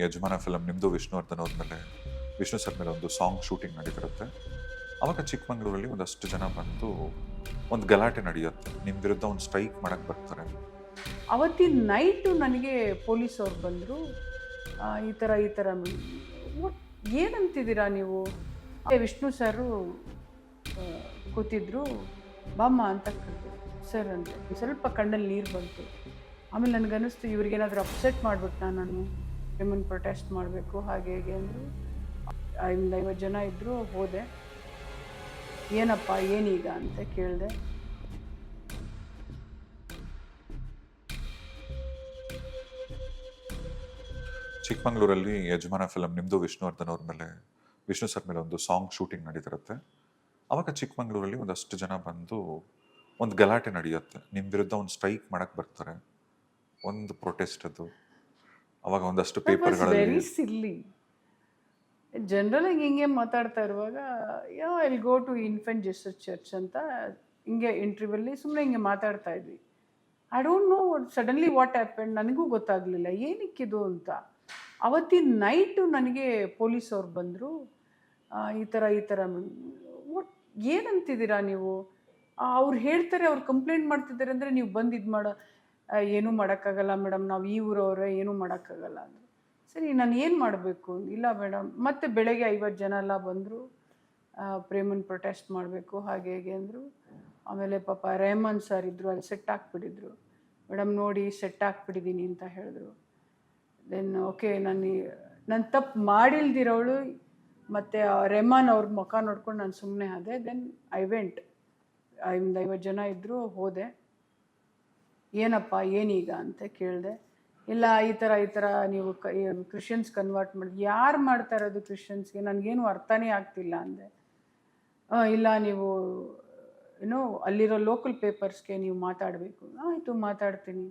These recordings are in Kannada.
ಯಜಮಾನ ಫಿಲಮ್ ನಿಮ್ಮದು ವಿಷ್ಣುವರ್ಧನ್ ಅವ್ರ ಮೇಲೆ ವಿಷ್ಣು ಸರ್ ಮೇಲೆ ಒಂದು ಸಾಂಗ್ ಶೂಟಿಂಗ್ ನಡೀತಿರುತ್ತೆ. ಅವಾಗ ಚಿಕ್ಕಮಂಗ್ಳೂರಲ್ಲಿ ಒಂದಷ್ಟು ಜನ ಬಂದು ಒಂದು ಗಲಾಟೆ ನಡೆಯುತ್ತೆ. ನಿಮ್ಮ ವಿರುದ್ಧ ಒಂದು ಸ್ಟ್ರೈಕ್ ಮಾಡಕ್ಕೆ ಬರ್ತಾರೆ. ಅವತ್ತಿನ ನೈಟು ನನಗೆ ಪೊಲೀಸವ್ರು ಬಂದರು. ಈ ಥರ ಒಟ್ ಏನಂತಿದ್ದೀರಾ ನೀವು? ವಿಷ್ಣು ಸರು ಕೂತಿದ್ರು. ಬಾಮ್ಮ ಅಂತ ಕರೆದ್ರು. ಸರ್ ಅಂದೆ. ಸ್ವಲ್ಪ ಕಣ್ಣಲ್ಲಿ ನೀರು ಬಂತು. ಆಮೇಲೆ ನನಗನ್ನಿಸ್ತು ಇವ್ರಿಗೇನಾದರೂ ಅಪ್ಸೆಟ್ ಮಾಡಿಬಿಟ್ನಾ ನಾನು, ನಿಮ್ಮನ್ನು ಪ್ರೊಟೆಸ್ಟ್ ಮಾಡಬೇಕು ಹಾಗೆ ಹೀಗೆ ಅಂದರು. 50 ಜನ ಇದ್ದರು. ಹೋದೆ. ಏನಪ್ಪ ಏನೀಗ ಅಂತ ಕೇಳಿದೆ. ಚಿಕ್ಕಮಂಗ್ಳೂರಲ್ಲಿ ಯಜಮಾನ ಫಿಲಮ್ ನಿಮ್ಮದು ವಿಷ್ಣುವರ್ಧನ್ ಅವ್ರ ಮೇಲೆ ವಿಷ್ಣು ಸರ್ ಮೇಲೆ ಒಂದು ಸಾಂಗ್ ಶೂಟಿಂಗ್ ನಡೀತಿರುತ್ತೆ. ಅವಾಗ ಚಿಕ್ಕಮಂಗ್ಳೂರಲ್ಲಿ ಒಂದಷ್ಟು ಜನ ಬಂದು ಒಂದು ಗಲಾಟೆ ನಡೆಯುತ್ತೆ. ನಿಮ್ಮ ವಿರುದ್ಧ ಒಂದು ಸ್ಟ್ರೈಕ್ ಮಾಡಕ್ಕೆ ಬರ್ತಾರೆ. ಒಂದು ಪ್ರೊಟೆಸ್ಟ್ ಅದು. ಅವಾಗ ಒಂದಷ್ಟು ದಟ್ ವಾಸ್ ಪೇಪರ್ಗಳಲ್ಲಿ ವೆರಿ ಸಿಲ್ಲಿ. ಜನರಲಾಗಿ ಹಿಂಗೆ ಮಾತಾಡ್ತಾ ಇರುವಾಗ I go to Infant Jesus church ಅಂತ ಹಿಂಗೆ ಇಂಟರ್ವ್ಯೂಲ್ಲಿ ಸುಮ್ಮನೆ ಹಿಂಗೆ ಮಾತಾಡ್ತಾ ಇದ್ವಿ. I don't know suddenly what happened, ನನಗೂ ಗೊತ್ತಾಗಲಿಲ್ಲ ಏನಕ್ಕಿದು ಅಂತ. ಅವತ್ತಿನ ನೈಟು ನನಗೆ ಪೊಲೀಸವ್ರು ಬಂದರು. ಈ ಥರ ಒಟ್ ಏನಂತಿದ್ದೀರಾ ನೀವು? ಅವ್ರು ಹೇಳ್ತಾರೆ, ಅವ್ರು ಕಂಪ್ಲೇಂಟ್ ಮಾಡ್ತಿದ್ದಾರೆ ಅಂದರೆ ನೀವು ಬಂದು ಇದು ಮಾಡೋ ಏನೂ ಮಾಡೋಕ್ಕಾಗಲ್ಲ ಮೇಡಮ್, ನಾವು ಈ ಊರವರೇ, ಏನೂ ಮಾಡೋಕ್ಕಾಗಲ್ಲ ಅಂದರು. ಸರಿ, ನಾನು ಏನು ಮಾಡಬೇಕು? ಇಲ್ಲ ಮೇಡಮ್. ಮತ್ತೆ ಬೆಳಗ್ಗೆ 50 ಜನ ಎಲ್ಲ ಬಂದರು. ಪ್ರೇಮನ್ ಪ್ರೊಟೆಸ್ಟ್ ಮಾಡಬೇಕು ಹಾಗೆ ಹೇಗೆ ಅಂದರು. ಆಮೇಲೆ ಪಾಪ ರೆಹಮಾನ್ ಸರ್ ಇದ್ದರು, ಅಲ್ಲಿ ಸೆಟ್ ಹಾಕ್ಬಿಟ್ಟಿದ್ರು. ಮೇಡಮ್ ನೋಡಿ ಸೆಟ್ ಹಾಕ್ಬಿಟ್ಟಿದ್ದೀನಿ ಅಂತ ಹೇಳಿದ್ರು. ದೆನ್ ಓಕೆ, ನಾನು ತಪ್ಪು ಮಾಡಿಲ್ದಿರೋಳು ಮತ್ತು ರೆಹಮಾನ್ ಅವ್ರ ಮುಖ ನೋಡ್ಕೊಂಡು ನಾನು ಸುಮ್ಮನೆ ಆದೆ. Then I went. 50 ಜನ ಇದ್ದರು. ಹೋದೆ. ಏನಪ್ಪ ಏನೀಗ ಅಂತ ಕೇಳಿದೆ. ಇಲ್ಲ ಈ ಥರ ನೀವು ಕ್ರಿಶ್ಚಿಯನ್ಸ್ ಕನ್ವರ್ಟ್ ಮಾಡಿ. ಯಾರು ಮಾಡ್ತಾ ಇರೋದು ಕ್ರಿಶ್ಚಿಯನ್ಸ್ಗೆ? ನನಗೇನು ಅರ್ಥನೇ ಆಗ್ತಿಲ್ಲ ಅಂದೆ. ಇಲ್ಲ ನೀವು ಅಲ್ಲಿರೋ ಲೋಕಲ್ ಪೇಪರ್ಸ್ಗೆ ನೀವು ಮಾತಾಡಬೇಕು. ಆಯಿತು ಮಾತಾಡ್ತೀನಿ,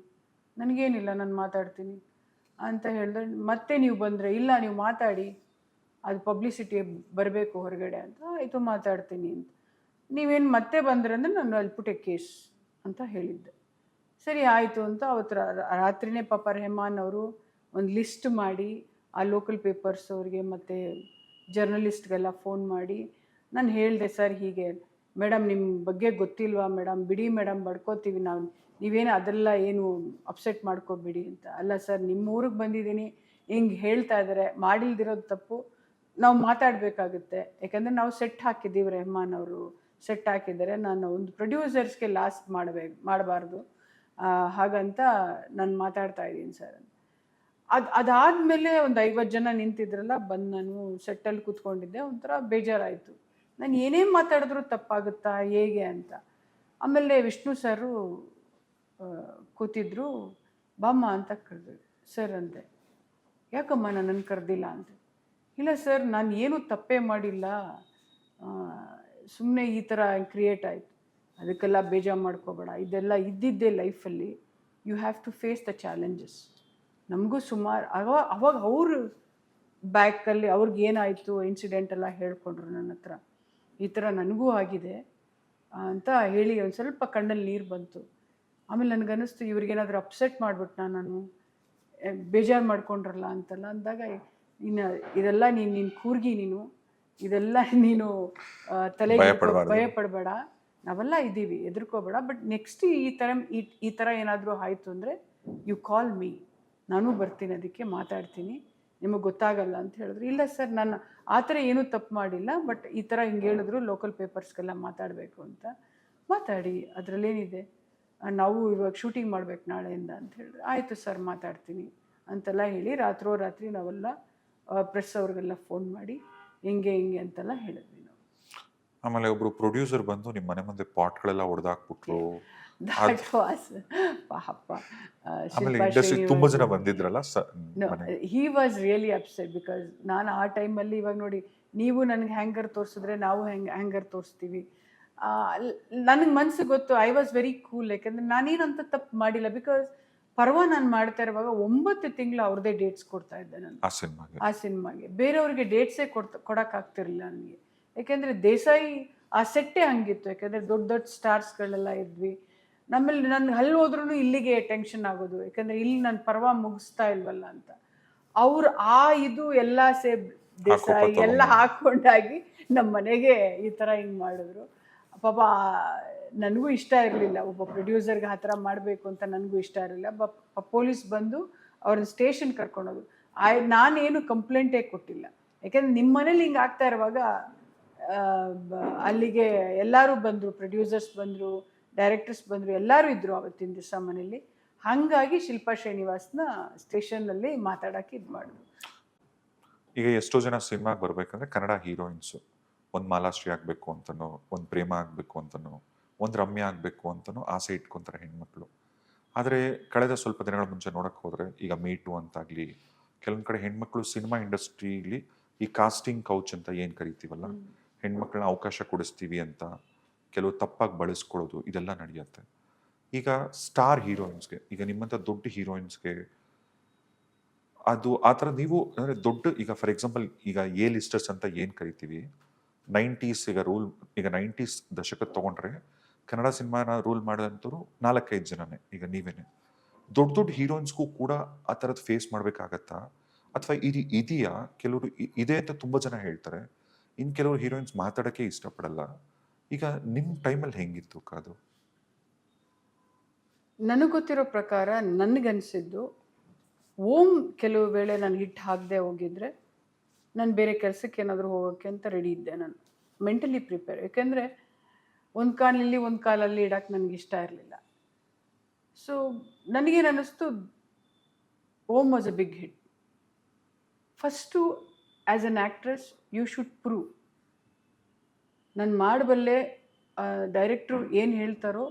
ನನಗೇನಿಲ್ಲ, ನಾನು ಮಾತಾಡ್ತೀನಿ ಅಂತ ಹೇಳಿದ್ರೆ, ಮತ್ತೆ ನೀವು ಬಂದರೆ ಇಲ್ಲ ನೀವು ಮಾತಾಡಿ, ಅದು ಪಬ್ಲಿಸಿಟಿ ಬರಬೇಕು ಹೊರಗಡೆ ಅಂತ. ಆಯಿತು ಮಾತಾಡ್ತೀನಿ ಅಂತ. ನೀವೇನು ಮತ್ತೆ ಬಂದರೆ ಅಂದರೆ ನಾನು ಅಲ್ಲಿ ಪುಟ್ ಎ ಕೇಸ್ ಅಂತ ಹೇಳಿದ್ದೆ. ಸರಿ ಆಯಿತು ಅಂತ ಅವತ್ತು ರಾತ್ರಿನೇ ಪಾಪ ರೆಹಮಾನ್ ಅವರು ಒಂದು ಲಿಸ್ಟ್ ಮಾಡಿ ಆ ಲೋಕಲ್ ಪೇಪರ್ಸ್ ಅವ್ರಿಗೆ ಮತ್ತು ಜರ್ನಲಿಸ್ಟ್ಗೆಲ್ಲ ಫೋನ್ ಮಾಡಿ ನಾನು ಹೇಳಿದೆ, ಸರ್ ಹೀಗೆ ಮೇಡಮ್ ನಿಮ್ಮ ಬಗ್ಗೆ ಗೊತ್ತಿಲ್ವಾ ಮೇಡಮ್, ಬಿಡಿ ಮೇಡಮ್ ಬಡ್ಕೋತೀವಿ ನಾವು, ನೀವೇನು ಅದೆಲ್ಲ ಏನು ಅಪ್ಸೆಟ್ ಮಾಡ್ಕೋಬೇಡಿ ಅಂತ. ಅಲ್ಲ ಸರ್, ನಿಮ್ಮ ಊರಿಗೆ ಬಂದಿದ್ದೀನಿ, ಹಿಂಗೆ ಹೇಳ್ತಾ ಇದ್ದಾರೆ, ಮಾಡಿಲ್ದಿರೋದು ತಪ್ಪು, ನಾವು ಮಾತಾಡಬೇಕಾಗುತ್ತೆ. ಯಾಕಂದರೆ ನಾವು ಸೆಟ್ ಹಾಕಿದ್ದೀವಿ, ರೆಹಮಾನ್ ಅವರು ಸೆಟ್ ಹಾಕಿದ್ದಾರೆ, ನಾನು ಒಂದು ಪ್ರೊಡ್ಯೂಸರ್ಸ್ಗೆ ಲಾಸ್ ಮಾಡಬಾರ್ದು, ಹಾಗಂತ ನಾನು ಮಾತಾಡ್ತಾ ಇದ್ದೀನಿ ಸರ್. ಅದಾದಮೇಲೆ ಒಂದು 50 ಜನ ನಿಂತಿದ್ರಲ್ಲ, ಬಂದು ನಾನು ಸೆಟ್ಟಲ್ಲಿ ಕೂತ್ಕೊಂಡಿದ್ದೆ. ಒಂಥರ ಬೇಜಾರಾಯಿತು. ನಾನು ಏನೇ ಮಾತಾಡಿದ್ರೂ ತಪ್ಪಾಗುತ್ತಾ ಹೇಗೆ ಅಂತ. ಆಮೇಲೆ ವಿಷ್ಣು ಸರು ಕೂತಿದ್ರು. ಬಾಮ್ಮ ಅಂತ ಕರೆದ್ರು. ಸರ್ ಅಂದೆ. ಯಾಕಮ್ಮ ನನ್ನನ್ನು ಕರೆದಿಲ್ಲ ಅಂತೆ. ಇಲ್ಲ ಸರ್, ನಾನು ಏನೂ ತಪ್ಪೇ ಮಾಡಿಲ್ಲ, ಸುಮ್ಮನೆ ಈ ಥರ ಕ್ರಿಯೇಟ್ ಆಯಿತು, ಅದಕ್ಕೆಲ್ಲ ಬೇಜಾರು ಮಾಡ್ಕೋಬೇಡ, ಇದೆಲ್ಲ ಇದ್ದಿದ್ದೇ ಲೈಫಲ್ಲಿ, you have to face the challenges. ನಮಗೂ ಸುಮಾರು ಅವಾಗ ಅವರು ಬ್ಯಾಕಲ್ಲಿ ಅವ್ರಿಗೇನಾಯಿತು ಇನ್ಸಿಡೆಂಟ್ ಎಲ್ಲ ಹೇಳ್ಕೊಂಡ್ರು ನನ್ನ ಹತ್ರ. ಈ ಥರ ನನಗೂ ಆಗಿದೆ ಅಂತ ಹೇಳಿ ಒಂದು ಸ್ವಲ್ಪ ಕಣ್ಣಲ್ಲಿ ನೀರು ಬಂತು. ಆಮೇಲೆ ನನಗನ್ನಿಸ್ತು ಇವ್ರಿಗೇನಾದರೂ ಅಪ್ಸೆಟ್ ಮಾಡಿಬಿಟ್ನಾ ನಾನು, ಬೇಜಾರು ಮಾಡ್ಕೊಂಡ್ರಲ್ಲ ಅಂತೆಲ್ಲ ಅಂದಾಗ, ಇನ್ನು ಇದೆಲ್ಲ ನೀನು ಕೂರ್ಗಿ, ಇದೆಲ್ಲ ನೀನು ತಲೆಗೆ ಭಯ ಪಡಬೇಡ, ನಾವೆಲ್ಲ ಇದ್ದೀವಿ, ಹೆದರ್ಕೋಬೇಡ, ಬಟ್ ನೆಕ್ಸ್ಟ್ ಈ ಥರ ಏನಾದರೂ ಆಯಿತು ಅಂದರೆ ಯು ಕಾಲ್ ಮೀ, ನಾನು ಬರ್ತೀನಿ, ಅದಕ್ಕೆ ಮಾತಾಡ್ತೀನಿ, ನಿಮಗೆ ಗೊತ್ತಾಗಲ್ಲ ಅಂತ ಹೇಳಿದ್ರು. ಇಲ್ಲ ಸರ್, ನಾನು ಆ ಥರ ಏನೂ ತಪ್ಪು ಮಾಡಿಲ್ಲ, ಬಟ್ ಈ ಥರ ಹಿಂಗೆ ಹೇಳಿದ್ರು, ಲೋಕಲ್ ಪೇಪರ್ಸ್ಗೆಲ್ಲ ಮಾತಾಡಬೇಕು ಅಂತ. ಮಾತಾಡಿ, ಅದರಲ್ಲೇನಿದೆ, ನಾವು ಇವಾಗ ಶೂಟಿಂಗ್ ಮಾಡ್ಬೇಕು ನಾಳೆಯಿಂದ ಅಂತ ಹೇಳಿದ್ರು. ಆಯಿತು ಸರ್ ಮಾತಾಡ್ತೀನಿ ಅಂತೆಲ್ಲ ಹೇಳಿ ರಾತ್ರಿ ನಾವೆಲ್ಲ ಪ್ರೆಸ್ ಅವ್ರಿಗೆಲ್ಲ ಫೋನ್ ಮಾಡಿ ಹಿಂಗೆ ಅಂತೆಲ್ಲ ಹೇಳಿದ್ವಿ ನಾವು. ಆಮೇಲೆ ಒಬ್ರು ಪ್ರೊಡ್ಯೂಸರ್ ಬಂದು ನಿಮ್ಮ ಮನೆ ಮುಂದೆ ಪಾಟ್ಗಳೆಲ್ಲ ಹೊಡೆದಾಕ್ಬಿಟ್ರು. ದಟ್ ವಾಸ್ ಪಾಪ. ಆಮೇಲೆ ಇಂಡಸ್ಟ್ರಿ ತುಂಬಾ ಜನ ಬಂದಿದ್ರಲ್ಲ. He was really upset because ನಾನು ಆ ಟೈಮಲ್ಲಿ, ಇವಾಗ ನೋಡಿ ನೀವು ನನಗೆ ಹ್ಯಾಂಗರ್ ತೋರಿಸಿದ್ರೆ ನಾವು ಹ್ಯಾಂಗರ್ ತೋರಿಸ್ತೀವಿ. ನನಗೆ ಮನಸ್ಸಿಗೆ ಗೊತ್ತು, ಐ ವಾಸ್ ವೆರಿ ಕೂಲ್, ಯಾಕೆಂದರೆ ನಾನೇನಂತ ತಪ್ಪು ಮಾಡಿಲ್ಲ. ಬಿಕಾಸ್ ಪರ್ವ ನಾನು ಮಾಡ್ತಾ ಇರುವಾಗ 9 ತಿಂಗಳು ಅವ್ರದ್ದೇ ಡೇಟ್ಸ್ ಕೊಡ್ತಾ ಇದ್ದೆ ನಾನು ಆ ಸಿನಿಮಾಗೆ. ಬೇರೆಯವ್ರಿಗೆ ಡೇಟ್ಸೇ ಕೊಡೋಕ್ಕಾಗ್ತಿರಲಿಲ್ಲ ನನಗೆ, ಯಾಕೆಂದರೆ ದೇಸಾಯಿ ಆ ಸೆಟ್ಟೇ ಹಂಗಿತ್ತು. ಯಾಕೆಂದರೆ ದೊಡ್ಡ ಸ್ಟಾರ್ಸ್ಗಳೆಲ್ಲ ಇದ್ವಿ. ನಮ್ಮಲ್ಲಿ ನನ್ನ ಅಲ್ಲಿ ಹೋದ್ರೂ ಇಲ್ಲಿಗೆ ಟೆನ್ಷನ್ ಆಗೋದು, ಯಾಕಂದರೆ ಇಲ್ಲಿ ನಾನು ಪರ್ವ ಮುಗಿಸ್ತಾ ಇಲ್ವಲ್ಲ ಅಂತ. ಅವ್ರು ಇದು ಎಲ್ಲ ದೇಸಾಯಿ ಹಾಕೋ ಎಲ್ಲ ಹಾಕೊಂಡಾಗಿ ನಮ್ಮ ಮನೆಗೆ ಈ ಥರ ಹಿಂಗೆ ಮಾಡಿದ್ರು. ಪಾಪ ನನಗೂ ಇಷ್ಟ ಇರಲಿಲ್ಲ, ಒಬ್ಬ ಪ್ರೊಡ್ಯೂಸರ್ಗೆ ಆ ಥರ ಮಾಡಬೇಕು ಅಂತ ನನಗೂ ಇಷ್ಟ ಇರಲಿಲ್ಲ. ಪೊಲೀಸ್ ಬಂದು ಅವ್ರನ್ನ ಸ್ಟೇಷನ್ ಕರ್ಕೊಂಡೋದ್ರು. ನಾನೇನು ಕಂಪ್ಲೇಂಟೇ ಕೊಟ್ಟಿಲ್ಲ, ಯಾಕೆಂದ್ರೆ ನಿಮ್ಮ ಮನೇಲಿ ಹಿಂಗೆ ಆಗ್ತಾ ಇರುವಾಗ ಅಲ್ಲಿಗೆ ಎಲ್ಲರೂ ಬಂದರು, ಪ್ರೊಡ್ಯೂಸರ್ಸ್ ಬಂದರು, ಡೈರೆಕ್ಟರ್ಸ್ ಬಂದರು, ಎಲ್ಲರೂ ಇದ್ದರು ಅವತ್ತಿನ ದಿವಸ ಮನೇಲಿ. ಹಾಗಾಗಿ ಶಿಲ್ಪಾ ಶ್ರೀನಿವಾಸ್ನ ಸ್ಟೇಷನ್ನಲ್ಲಿ ಮಾತಾಡೋಕ್ಕೆ ಇದು ಮಾಡಿದ್ರು. ಈಗ ಎಷ್ಟೋ ಜನ ಸಿನಿಮಾಗೆ ಬರ್ಬೇಕಂದ್ರೆ ಕನ್ನಡ ಹೀರೋಯಿನ್ಸು ಒಂದು ಮಾಲಾಶ್ರೀ ಆಗಬೇಕು ಅಂತನೋ, ಒಂದು ಪ್ರೇಮ ಆಗಬೇಕು ಅಂತನೋ, ಒಂದು ರಮ್ಯ ಆಗಬೇಕು ಅಂತನೋ ಆಸೆ ಇಟ್ಕೊತಾರೆ ಹೆಣ್ಮಕ್ಳು. ಆದರೆ ಕಳೆದ ಸ್ವಲ್ಪ ದಿನಗಳ ಮುಂಚೆ ನೋಡಕ್ಕೆ ಹೋದರೆ ಈಗ ಮೀಟು ಅಂತಾಗಲಿ, ಕೆಲವೊಂದು ಕಡೆ ಹೆಣ್ಮಕ್ಳು ಸಿನಿಮಾ ಇಂಡಸ್ಟ್ರೀಲಿ ಈ ಕಾಸ್ಟಿಂಗ್ ಕೌಚ್ ಅಂತ ಏನು ಕರಿತೀವಲ್ಲ, ಹೆಣ್ಮಕ್ಳನ್ನ ಅವಕಾಶ ಕೊಡಿಸ್ತೀವಿ ಅಂತ ಕೆಲವು ತಪ್ಪಾಗಿ ಬಳಸ್ಕೊಳ್ಳೋದು, ಇದೆಲ್ಲ ನಡೆಯುತ್ತೆ. ಈಗ ಸ್ಟಾರ್ ಹೀರೋಯಿನ್ಸ್ಗೆ, ಈಗ ನಿಮ್ಮಂಥ ದೊಡ್ಡ ಹೀರೋಯಿನ್ಸ್ಗೆ ಅದು ಆ ಥರ ನೀವು ಅಂದರೆ ದೊಡ್ಡ, ಈಗ ಫಾರ್ ಎಕ್ಸಾಂಪಲ್ ಈಗ ಲಿಸ್ಟರ್ಸ್ ಅಂತ ಏನು ಕರಿತೀವಿ, 90s ಈಗ 90s ದಶಕದ ತೊಗೊಂಡ್ರೆ ಕನ್ನಡ ಸಿನಿಮಾನ ರೂಲ್ ಮಾಡಿದಂಥವ್ರು 4-5 ಜನನೇ. ಈಗ ನೀವೇನೆ ದೊಡ್ಡ ದೊಡ್ಡ ಹೀರೋಯಿನ್ಸ್ಗೂ ಕೂಡ ಆ ಥರದ್ದು ಫೇಸ್ ಮಾಡಬೇಕಾಗತ್ತಾ, ಅಥವಾ ಇದೆಯಾ? ಕೆಲವರು ಇದೆ ಅಂತ ತುಂಬ ಜನ ಹೇಳ್ತಾರೆ, ಇನ್ನು ಕೆಲವರು ಹೀರೋಯಿನ್ಸ್ ಮಾತಾಡೋಕ್ಕೆ ಇಷ್ಟಪಡಲ್ಲ. ಈಗ ನಿಮ್ಮ ಟೈಮಲ್ಲಿ ಹೆಂಗಿತ್ತು ಅದು? ನನಗೆ ಗೊತ್ತಿರೋ ಪ್ರಕಾರ ನನಗನ್ಸಿದ್ದು, ಕೆಲವು ವೇಳೆ ನಾನು ಹಿಟ್ ಹಾಕದೆ ಹೋಗಿದ್ರೆ ನಾನು ಬೇರೆ ಕೆಲಸಕ್ಕೆ ಏನಾದರೂ ಹೋಗೋಕ್ಕೆ ಅಂತ ರೆಡಿ ಇದ್ದೆ. ನಾನು ಮೆಂಟಲಿ ಪ್ರಿಪೇರ್, ಯಾಕೆಂದರೆ ಒಂದು ಕಾಲಲ್ಲಿ ಒಂದು ಕಾಲಲ್ಲಿ ಇಡೋಕ್ಕೆ ನನಗೆ ಇಷ್ಟ ಇರಲಿಲ್ಲ. ಸೊ ನನಗೇನು ಅನ್ನಿಸ್ತು, was a big hit. First as an actress you should prove, ನಾನು ಮಾಡಬಲ್ಲೆ, ಡೈರೆಕ್ಟ್ರು ಏನು ಹೇಳ್ತಾರೋ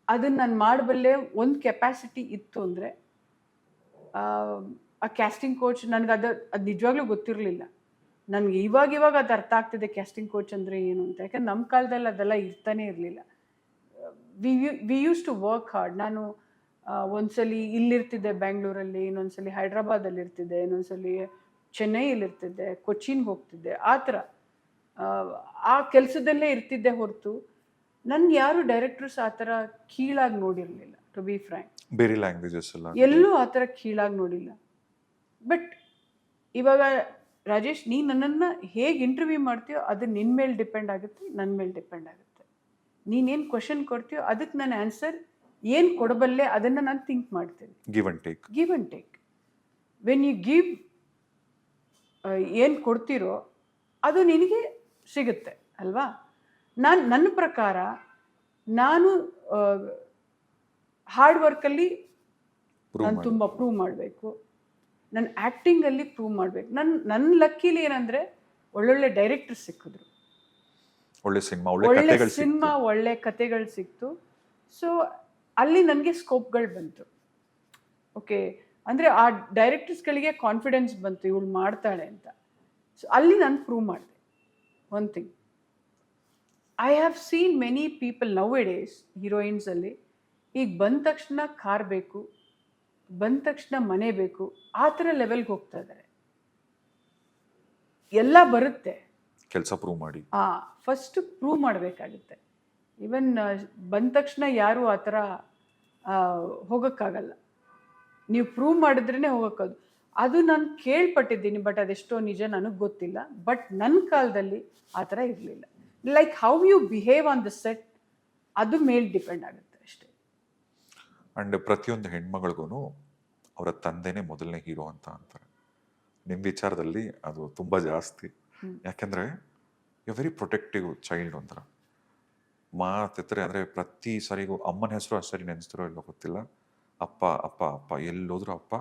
ಅದನ್ನು ನಾನು ಮಾಡಬಲ್ಲೆ. ಒಂದು ಕೆಪಾಸಿಟಿ ಇತ್ತು ಅಂದರೆ ಆ ಕ್ಯಾಸ್ಟಿಂಗ್ ಕೋಚ್ ನನಗೆ ಅದು ನಿಜವಾಗ್ಲೂ ಗೊತ್ತಿರಲಿಲ್ಲ. ನನಗೆ ಇವಾಗ ಅದು ಅರ್ಥ ಆಗ್ತಿದೆ ಕ್ಯಾಸ್ಟಿಂಗ್ ಕೋಚ್ ಅಂದರೆ ಏನು ಅಂತ. ಯಾಕಂದ್ರೆ ನಮ್ಮ ಕಾಲದಲ್ಲಿ ಅದೆಲ್ಲ ಇರ್ತಾನೆ ಇರಲಿಲ್ಲ. We use to work hard. ನಾನು ಒಂದ್ಸಲಿ ಇಲ್ಲಿರ್ತಿದ್ದೆ ಬ್ಯಾಂಗ್ಳೂರಲ್ಲಿ, ಇನ್ನೊಂದ್ಸಲಿ ಹೈದ್ರಾಬಾದಲ್ಲಿ ಇರ್ತಿದ್ದೆ, ಇನ್ನೊಂದ್ಸಲಿ ಚೆನ್ನೈಯಲ್ಲಿರ್ತಿದ್ದೆ, ಕೊಚ್ಚಿನ್ಗೆ ಹೋಗ್ತಿದ್ದೆ. ಆ ಥರ ಆ ಕೆಲಸದಲ್ಲೇ ಇರ್ತಿದ್ದೆ ಹೊರತು ನನ್ನ ಯಾರು ಡೈರೆಕ್ಟರ್ಸ್ ಆ ಥರ ಕೀಳಾಗಿ ನೋಡಿರಲಿಲ್ಲ, ಟು ಬಿ ಫ್ರ್ಯಾಂಕ್. ಬೇರೆ ಲ್ಯಾಂಗ್ವೇಜಸ್ ಎಲ್ಲೂ ಆ ಥರ ಕೀಳಾಗಿ ನೋಡಿಲ್ಲ. ಬಟ್ ಇವಾಗ ರಾಜೇಶ್, ನೀ ನನ್ನನ್ನು ಹೇಗೆ ಇಂಟರ್ವ್ಯೂ ಮಾಡ್ತೀಯೋ ಅದು ನಿನ್ನ ಮೇಲೆ ಡಿಪೆಂಡ್ ಆಗುತ್ತೆ, ನನ್ನ ಮೇಲೆ ಡಿಪೆಂಡ್ ಆಗುತ್ತೆ. ನೀನೇನು ಕ್ವಶನ್ ಕೊಡ್ತೀಯೋ ಅದಕ್ಕೆ ನನ್ನ ಆನ್ಸರ್ ಏನು ಕೊಡಬಲ್ಲೆ ಅದನ್ನು ನಾನು ಥಿಂಕ್ ಮಾಡ್ತೀನಿ. Give and take. When you give, ಏನು ಕೊಡ್ತೀರೋ ಅದು ನಿನಗೆ ಸಿಗುತ್ತೆ ಅಲ್ವಾ. ನನ್ನ ಪ್ರಕಾರ ನಾನು ಹಾರ್ಡ್ ವರ್ಕಲ್ಲಿ ನಾನು ತುಂಬ ಪ್ರೂವ್ ಮಾಡಬೇಕು, ನನ್ನ ಆ್ಯಕ್ಟಿಂಗಲ್ಲಿ ಪ್ರೂವ್ ಮಾಡಬೇಕು. ನನ್ನ ಲಕ್ಕಿಲಿ ಏನಂದರೆ ಒಳ್ಳೊಳ್ಳೆ ಡೈರೆಕ್ಟರ್ ಸಿಕ್ಕಿದ್ರು, ಒಳ್ಳೆ ಸಿನಿಮಾ, ಒಳ್ಳೆ ಕತೆಗಳು ಸಿಕ್ತು. ಸೊ ಅಲ್ಲಿ ನನಗೆ ಸ್ಕೋಪ್ಗಳು ಬಂತು. ಓಕೆ, ಅಂದರೆ ಆ ಡೈರೆಕ್ಟರ್ಸ್ಗಳಿಗೆ ಕಾನ್ಫಿಡೆನ್ಸ್ ಬಂತು, ಇವಳು ಮಾಡ್ತಾಳೆ ಅಂತ. ಸೊ ಅಲ್ಲಿ ನಾನು ಪ್ರೂವ್ ಮಾಡಿದೆ. One thing, I have seen many people nowadays ಹೀರೋಯಿನ್ಸಲ್ಲಿ ಈಗ ಬಂದ ತಕ್ಷಣ ಕಾರ್ ಬೇಕು, ಬಂದ ತಕ್ಷಣ ಮನೆ ಬೇಕು, ಆ ಥರ ಲೆವೆಲ್ಗೆ ಹೋಗ್ತಾ ಇದ್ದಾರೆ. ಎಲ್ಲ ಬರುತ್ತೆ, ಕೆಲಸ ಪ್ರೂವ್ ಮಾಡಿ. ಫಸ್ಟ್ ಪ್ರೂವ್ ಮಾಡಬೇಕಾಗುತ್ತೆ. ಈವನ್ ಬಂದ ತಕ್ಷಣ ಯಾರು ಆ ಥರ ಹೋಗೋಕ್ಕಾಗಲ್ಲ, ನೀವು ಪ್ರೂವ್ ಮಾಡಿದ್ರೇ ಹೋಗೋಕ್ಕಾಗ. ಅದು ನಾನು ಕೇಳ್ಪಟ್ಟಿದ್ದೀನಿ, ಬಟ್ ಅದೆಷ್ಟೋ ನಿಜ ನನಗೆ ಗೊತ್ತಿಲ್ಲ. ಬಟ್ ನನ್ನ ಕಾಲದಲ್ಲಿ ಆ ಥರ ಇರಲಿಲ್ಲ. Like how you behave on the set, ಅದು ಮೇಲೆ ಡಿಪೆಂಡ್ ಆಗುತ್ತೆ ಅಷ್ಟೇ. ಆ್ಯಂಡ್ ಪ್ರತಿಯೊಂದು ಹೆಣ್ಮಗಳಿಗೂ ಅವರ ತಂದೆನೇ ಮೊದಲನೇ ಹೀರೋ ಅಂತ ಅಂತಾರೆ. ನಿಮ್ಮ ವಿಚಾರದಲ್ಲಿ ಅದು ತುಂಬ ಜಾಸ್ತಿ. ಯಾಕೆಂದರೆ ಯು ವೆರಿ ಪ್ರೊಟೆಕ್ಟಿವ್ ಚೈಲ್ಡ್ ಒಂಥರ. ಮಾತೆತ್ತರೆ ಅಂದರೆ ಪ್ರತಿ ಸರಿಗೂ ಅಮ್ಮನ ಹೆಸರು ಅಷ್ಟು ಸರಿ ನೆನೆಸ್ತಿರೋ ಇಲ್ಲೋ ಗೊತ್ತಿಲ್ಲ, ಅಪ್ಪ ಅಪ್ಪ ಅಪ್ಪ, ಎಲ್ಲೋದ್ರೂ ಅಪ್ಪ.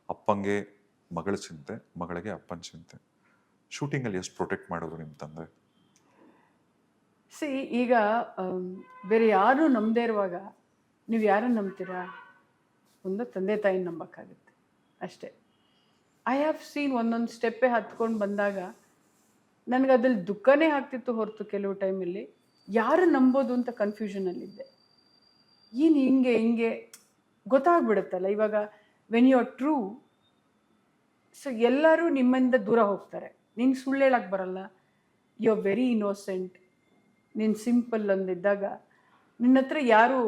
ಅಪ್ಪಂಗೆ ಮಗಳ ಚಿಂತೆ, ಮಗಳಿಗೆ ಅಪ್ಪನ ಚಿಂತೆ. ಶೂಟಿಂಗಲ್ಲಿ ಎಷ್ಟು ಪ್ರೊಟೆಕ್ಟ್ ಮಾಡಿದ್ರು ನಿಮ್ಮ ತಂದೆ? ಈಗ ಬೇರೆ ಯಾರು ನಂಬದೇ ಇರುವಾಗ ನೀವು ಯಾರನ್ನು ನಂಬ್ತೀರಾ? ಒಂದು ತಂದೆ ತಾಯಿನ ನಂಬಕ್ಕಾಗುತ್ತೆ ಅಷ್ಟೇ. ಐ ಹ್ಯಾವ್ ಸೀನ್ ಒಂದೊಂದು ಸ್ಟೆಪ್ಪೇ ಹತ್ಕೊಂಡು ಬಂದಾಗ ನನಗೆ ಅದ್ರಲ್ಲಿ ದುಃಖನೇ ಆಗ್ತಿತ್ತು ಹೊರತು ಕೆಲವು ಟೈಮಲ್ಲಿ ಯಾರು ನಂಬೋದು ಅಂತ ಕನ್ಫ್ಯೂಷನಲ್ಲಿದ್ದೆ. ಏನು ಹಿಂಗೆ ಗೊತ್ತಾಗ್ಬಿಡುತ್ತಲ್ಲ ಇವಾಗ. When you are true, so ಎಲ್ಲರೂ ನಿಮ್ಮಿಂದ ದೂರ ಹೋಗ್ತಾರೆ. ನಿಂಗೆ ಸುಳ್ಳು ಹೇಳಕ್ಕೆ ಬರಲ್ಲ, ಯು ಆರ್ ವೆರಿ ಇನ್ನೋಸೆಂಟ್, ನೀನು ಸಿಂಪಲ್ ಅಂದಿದ್ದಾಗ ನಿನ್ನ ಹತ್ರ ಯಾರು,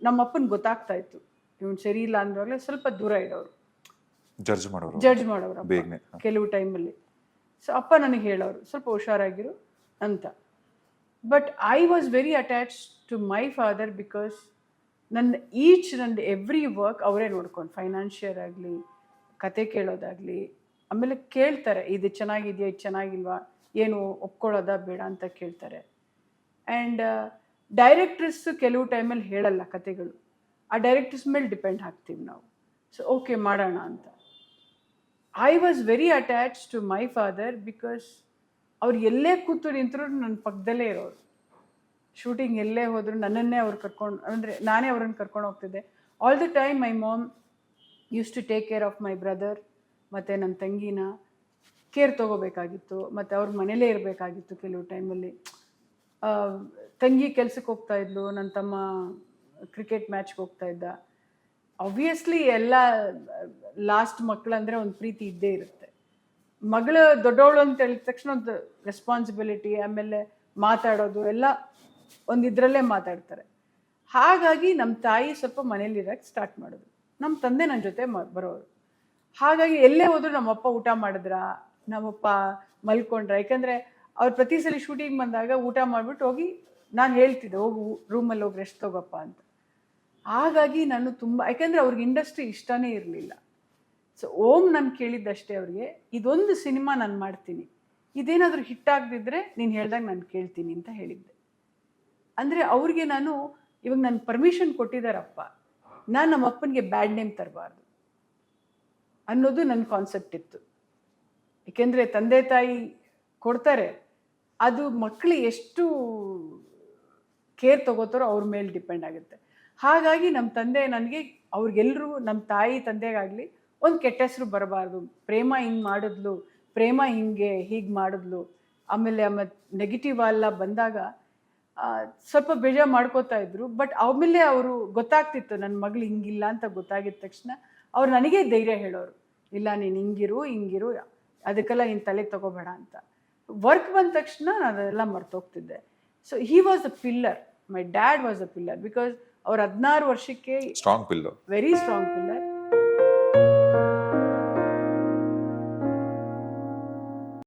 ನಮ್ಮಪ್ಪನ ಗೊತ್ತಾಗ್ತಾ ಇತ್ತು ಇವನು ಸರಿ ಇಲ್ಲ ಅಂದವಾಗಲೇ ಸ್ವಲ್ಪ ದೂರ ಇಡೋರು. ಜಡ್ಜ್ ಮಾಡೋರು ಜಡ್ಜ್ ಮಾಡೋರು ಅಪ್ಪ ಬೇಗನೆ. ಕೆಲವು ಟೈಮಲ್ಲಿ. ಸೊ ಅಪ್ಪ ನನಗೆ ಹೇಳೋರು ಸ್ವಲ್ಪ ಹುಷಾರಾಗಿರು ಅಂತ. But I was very attach to my father because ನನ್ನ ಎವ್ರಿ ವರ್ಕ್ ಅವರೇ ನೋಡ್ಕೊಂಡು, ಫೈನಾನ್ಷಿಯರ್ ಆಗಲಿ, ಕತೆ ಕೇಳೋದಾಗಲಿ, ಆಮೇಲೆ ಕೇಳ್ತಾರೆ ಇದು ಚೆನ್ನಾಗಿದೆಯಾ ಇದು ಚೆನ್ನಾಗಿಲ್ವಾ, ಏನು ಒಪ್ಕೊಳ್ಳೋದಾ ಬೇಡ ಅಂತ ಕೇಳ್ತಾರೆ. ಆ್ಯಂಡ್ ಡೈರೆಕ್ಟರ್ಸು ಕೆಲವು ಟೈಮಲ್ಲಿ ಹೇಳಲ್ಲ ಕತೆಗಳು, ಆ ಡೈರೆಕ್ಟರ್ಸ್ ಮೇಲೆ ಡಿಪೆಂಡ್ ಆಗ್ತೀವಿ ನಾವು. ಸೊ ಓಕೆ ಮಾಡೋಣ ಅಂತ. I was very attach to my father because ಅವ್ರು ಎಲ್ಲೇ ಕೂತು ನಿಂತರೂ ನನ್ನ ಪಕ್ಕದಲ್ಲೇ ಇರೋರು. ಶೂಟಿಂಗ್ ಎಲ್ಲೇ ಹೋದ್ರು ನನ್ನನ್ನೇ ಅವ್ರು ಕರ್ಕೊಂಡು, ಅಂದರೆ ನಾನೇ ಅವ್ರನ್ನ ಕರ್ಕೊಂಡು ಹೋಗ್ತಿದ್ದೆ. All the time my mom use to take care of my brother ಮತ್ತು ನನ್ನ ತಂಗಿನ ಕೇರ್ ತೊಗೋಬೇಕಾಗಿತ್ತು, ಮತ್ತು ಅವ್ರ ಮನೇಲೇ ಇರಬೇಕಾಗಿತ್ತು ಕೆಲವು ಟೈಮಲ್ಲಿ. ತಂಗಿ ಕೆಲ್ಸಕ್ಕೆ ಹೋಗ್ತಾ ಇದ್ಲು, ನನ್ನ ತಮ್ಮ ಕ್ರಿಕೆಟ್ ಮ್ಯಾಚ್ಗೆ ಹೋಗ್ತಾ ಇದ್ದ. ಆಬ್ವಿಯಸ್ಲಿ ಎಲ್ಲ ಲಾಸ್ಟ್ ಮಕ್ಕಳಂದರೆ ಒಂದು ಪ್ರೀತಿ ಇದ್ದೇ ಇರುತ್ತೆ. ಮಗಳು ದೊಡ್ಡವಳು ಅಂತ ಹೇಳಿದ ತಕ್ಷಣ ಒಂದು ರೆಸ್ಪಾನ್ಸಿಬಿಲಿಟಿ, ಆಮೇಲೆ ಮಾತಾಡೋದು ಎಲ್ಲ ಒಂದು ಇದರಲ್ಲೇ ಮಾತಾಡ್ತಾರೆ. ಹಾಗಾಗಿ ನಮ್ಮ ತಾಯಿ ಸ್ವಲ್ಪ ಮನೇಲಿರೋಕ್ಕೆ ಸ್ಟಾರ್ಟ್ ಮಾಡೋದು, ನಮ್ಮ ತಂದೆ ನನ್ನ ಜೊತೆ ಬರೋರು. ಹಾಗಾಗಿ ಎಲ್ಲೇ ಹೋದ್ರು ನಮ್ಮಪ್ಪ ಊಟ ಮಾಡಿದ್ರಾ, ನಮ್ಮಪ್ಪ ಮಲ್ಕೊಂಡ್ರ, ಯಾಕಂದರೆ ಅವ್ರು ಪ್ರತಿ ಸಲ ಶೂಟಿಂಗ್ ಬಂದಾಗ ಊಟ ಮಾಡಿಬಿಟ್ಟು ಹೋಗಿ ನಾನು ಹೇಳ್ತಿದ್ದೆ ಹೋಗು ರೂಮಲ್ಲಿ ಹೋಗಿ ರೆಸ್ಟ್ ತಗೋಪ್ಪ ಅಂತ. ಹಾಗಾಗಿ ನಾನು ತುಂಬ, ಯಾಕೆಂದರೆ ಅವ್ರಿಗೆ ಇಂಡಸ್ಟ್ರಿ ಇಷ್ಟನೇ ಇರಲಿಲ್ಲ. ಸೊ ಓಂ ನಾನು ಕೇಳಿದ್ದಷ್ಟೇ ಅವ್ರಿಗೆ, ಇದೊಂದು ಸಿನಿಮಾ ನಾನು ಮಾಡ್ತೀನಿ, ಇದೇನಾದರೂ ಹಿಟ್ಟಾಗದಿದ್ದರೆ ನೀನು ಹೇಳ್ದಾಗ ನಾನು ಕೇಳ್ತೀನಿ ಅಂತ ಹೇಳಿದ್ದೆ. ಅಂದರೆ ಅವ್ರಿಗೆ ನಾನು ಇವಾಗ ನನ್ನ ಪರ್ಮಿಷನ್ ಕೊಟ್ಟಿದ್ದಾರಪ್ಪ, ನಾನು ನಮ್ಮ ಅಪ್ಪನಿಗೆ ಬ್ಯಾಡ್ ನೇಮ್ ತರಬಾರ್ದು ಅನ್ನೋದು ನನ್ನ ಕಾನ್ಸೆಪ್ಟ್ ಇತ್ತು. ಏಕೆಂದರೆ ತಂದೆ ತಾಯಿ ಕೊಡ್ತಾರೆ, ಅದು ಮಕ್ಕಳು ಎಷ್ಟು ಕೇರ್ ತಗೋತಾರೋ ಅವ್ರ ಮೇಲೆ ಡಿಪೆಂಡ್ ಆಗುತ್ತೆ. ಹಾಗಾಗಿ ನಮ್ಮ ತಂದೆ ನನಗೆ, ಅವ್ರಿಗೆಲ್ಲರೂ ನಮ್ಮ ತಾಯಿ ತಂದೆಗಾಗಲಿ ಒಂದು ಕೆಟ್ಟ ಹೆಸರು ಬರಬಾರ್ದು, ಪ್ರೇಮ ಹಿಂಗೆ ಮಾಡಿದ್ಲು, ಪ್ರೇಮ ಹೀಗೆ ಮಾಡಿದ್ಲು, ಆಮೇಲೆ ನೆಗೆಟಿವ್ ಎಲ್ಲ ಬಂದಾಗ ಸ್ವಲ್ಪ ಬೇಜಾರು ಮಾಡ್ಕೋತಾ ಇದ್ರು. ಬಟ್ ಆಮೇಲೆ ಅವರು ಗೊತ್ತಾಗ್ತಿತ್ತು ನನ್ನ ಮಗಳು ಹಿಂಗಿಲ್ಲ ಅಂತ ಗೊತ್ತಾಗಿದ ತಕ್ಷಣ ಅವ್ರು ನನಗೇ ಧೈರ್ಯ ಹೇಳೋರು, ಇಲ್ಲ ನೀನು ಹಿಂಗಿರು ಅದಕ್ಕೆಲ್ಲ ನೀನು ತಲೆ ತಗೋಬೇಡ ಅಂತ. ವರ್ಕ್ ಬಂದ ತಕ್ಷಣ ನಾನು ಅದೆಲ್ಲ ಮರ್ತೋಗ್ತಿದ್ದೆ. So he was a pillar, my dad was a pillar because ಅವ್ರು 16 ವರ್ಷಕ್ಕೆ strong pillar, very strong pillar.